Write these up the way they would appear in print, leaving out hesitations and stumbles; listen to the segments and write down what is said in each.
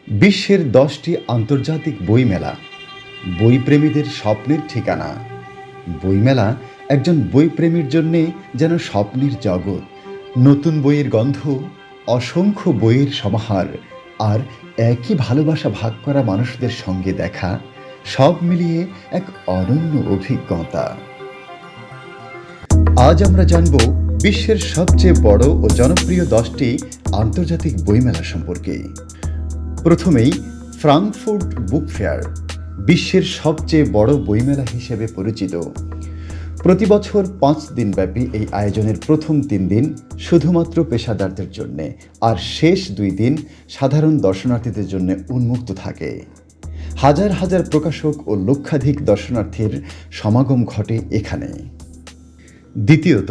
বিশ্বের 10টি আন্তর্জাতিক বইমেলা, বইপ্রেমীদের স্বপ্নের ঠিকানা। বইমেলা একজন বইপ্রেমীর জন্যে যেন স্বপ্নের জগৎ। নতুন বইয়ের গন্ধ, অসংখ্য বইয়ের সমাহার আর একই ভালোবাসা ভাগ করা মানুষদের সঙ্গে দেখা, সব মিলিয়ে এক অনন্য অভিজ্ঞতা। আজ আমরা জানব বিশ্বের সবচেয়ে বড় ও জনপ্রিয় 10টি আন্তর্জাতিক বইমেলা সম্পর্কে। প্রথমেই ফ্রাঙ্কফুর্ট বুক ফেয়ার, বিশ্বের সবচেয়ে বড় বইমেলা হিসেবে পরিচিত। প্রতি বছর 5 দিনব্যাপী এই আয়োজনের প্রথম 3 দিন শুধুমাত্র পেশাদারদের জন্য, আর শেষ 2 দিন সাধারণ দর্শনার্থীদের জন্য উন্মুক্ত থাকে। হাজার হাজার প্রকাশক ও লক্ষাধিক দর্শনার্থীর সমাগম ঘটে এখানে। দ্বিতীয়ত,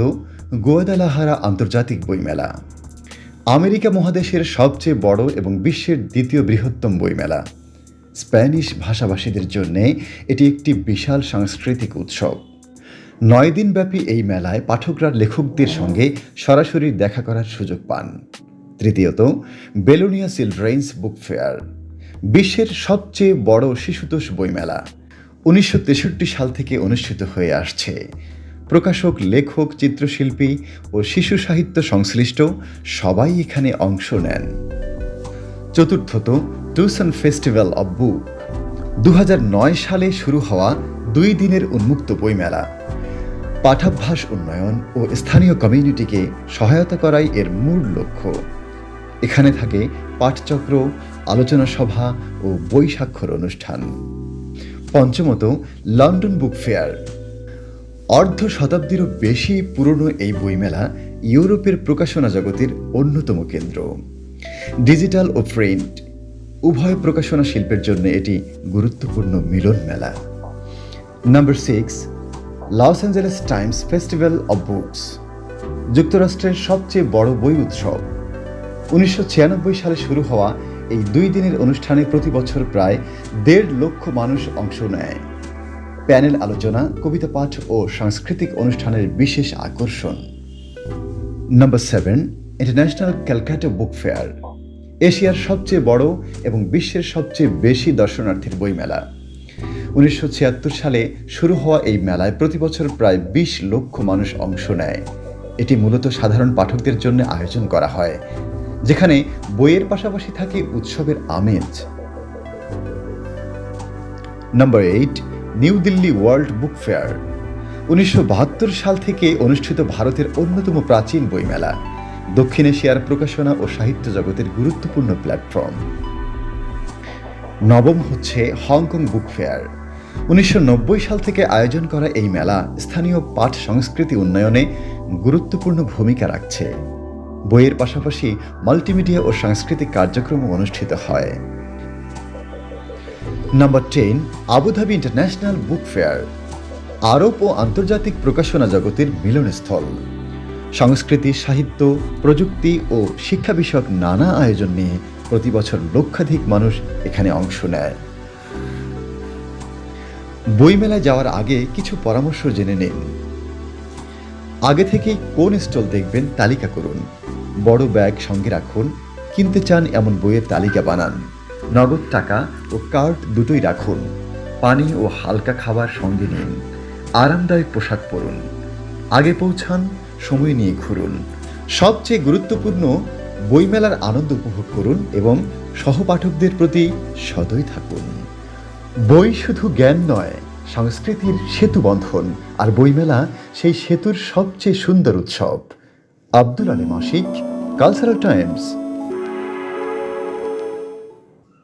গুয়াদালাহারা আন্তর্জাতিক বইমেলা, আমেরিকা মহাদেশের সবচেয়ে বড় এবং বিশ্বের দ্বিতীয় বৃহত্তম বইমেলা। স্প্যানিশ ভাষাভাষীদের জন্য এটি একটি বিশাল সাংস্কৃতিক উৎসব। 9 দিনব্যাপী এই মেলায় পাঠকরা লেখকদের সঙ্গে সরাসরি দেখা করার সুযোগ পান। তৃতীয়ত, বেলোনিয়া চিলড্রেন্স বুক ফেয়ার, বিশ্বের সবচেয়ে বড় শিশুতোষ বইমেলা। 1963 সাল থেকে অনুষ্ঠিত হয়ে আসছে। প্রকাশক, লেখক, চিত্রশিল্পী ও শিশু সাহিত্য সংশ্লিষ্ট সবাই এখানে অংশ নেন। চতুর্থত, টুসন ফেস্টিভ্যাল অব বুক, 2009 সালে শুরু হওয়া 2 দিনের উন্মুক্ত বইমেলা। পাঠাভ্যাস উন্নয়ন ও স্থানীয় কমিউনিটিকে সহায়তা করাই এর মূল লক্ষ্য। এখানে থাকে পাঠচক্র, আলোচনা সভা ও বই স্বাক্ষর অনুষ্ঠান। পঞ্চমত, লন্ডন বুক ফেয়ার, অর্ধ শতাব্দীরও বেশি পুরনো এই বইমেলা ইউরোপের প্রকাশনা জগতের অন্যতম কেন্দ্র। ডিজিটাল ও প্রিন্ট উভয় প্রকাশনা শিল্পের জন্য এটি গুরুত্বপূর্ণ মিলন মেলা। Number 6, Los Angeles Times festival of books, যুক্তরাষ্ট্রের সবচেয়ে বড় বই উৎসব। 1996 সালে শুরু হওয়া এই 2 দিনের অনুষ্ঠানে প্রতি বছর প্রায় 1.5 লক্ষ মানুষ অংশ নেয়। প্যানেল আলোচনা, কবিতা পাঠ ও সাংস্কৃতিক অনুষ্ঠানের বিশেষ আকর্ষণ। Number 7, international Calcutta book fair, এশিয়ার সবচেয়ে বড় এবং বিশ্বের সবচেয়ে বেশি দর্শনার্থীর বইমেলা। 1976 সালে শুরু হওয়া এই মেলায় প্রতি বছর প্রায় 20 লক্ষ মানুষ অংশ নেয়। এটি মূলত সাধারণ পাঠকদের জন্য আয়োজন করা হয়, যেখানে বইয়ের পাশাপাশি থাকে উৎসবের আমেজ। Number 8, new Delhi world book fair, 1972 সাল থেকে অনুষ্ঠিত ভারতের অন্যতম প্রাচীন বইমেলা, দক্ষিণ এশিয়ার প্রকাশনা ও সাহিত্য জগতের গুরুত্বপূর্ণ প্ল্যাটফর্ম। নবম হচ্ছে হংকং বুক ফেয়ার, 1990 সাল থেকে আয়োজন করা এই মেলা স্থানীয় পাঠ সংস্কৃতি উন্নয়নে গুরুত্বপূর্ণ ভূমিকা রাখছে। বইয়ের পাশাপাশি মাল্টিমিডিয়া ও সাংস্কৃতিক কার্যক্রম অনুষ্ঠিত হয়। Number 10, Abu Dhabi international book fair, আরব ও আন্তর্জাতিক প্রকাশনা জগতের মিলনস্থল। সংস্কৃতি, সাহিত্য, প্রযুক্তি ও শিক্ষা বিষয়ক নানা আয়োজন নিয়ে প্রতি বছর লক্ষাধিক মানুষ এখানে অংশ নেয়। বইমেলায় যাওয়ার আগে কিছু পরামর্শ জেনে নিন। আগে থেকেই কোন স্টল দেখবেন তালিকা করুন। বড় ব্যাগ সঙ্গে রাখুন। কিনতে চান এমন বইয়ের তালিকা বানান। নগদ টাকা ও কার্ড দুটোই রাখুন। পানি ও হালকা খাবার সঙ্গে নিন। আরামদায়ক পোশাক পরুন। আগে পৌঁছান, সময় নিয়ে ঘুরুন। সবচেয়ে গুরুত্বপূর্ণ, বইমেলার আনন্দ উপভোগ করুন এবং সহপাঠকদের প্রতি সদয় থাকুন। বই শুধু জ্ঞান নয়, সংস্কৃতির সেতু বন্ধন, আর বইমেলা সেই সেতুর সবচেয়ে সুন্দর উৎসব। আব্দুল আলী মাসিক, কালচারাল টাইমস।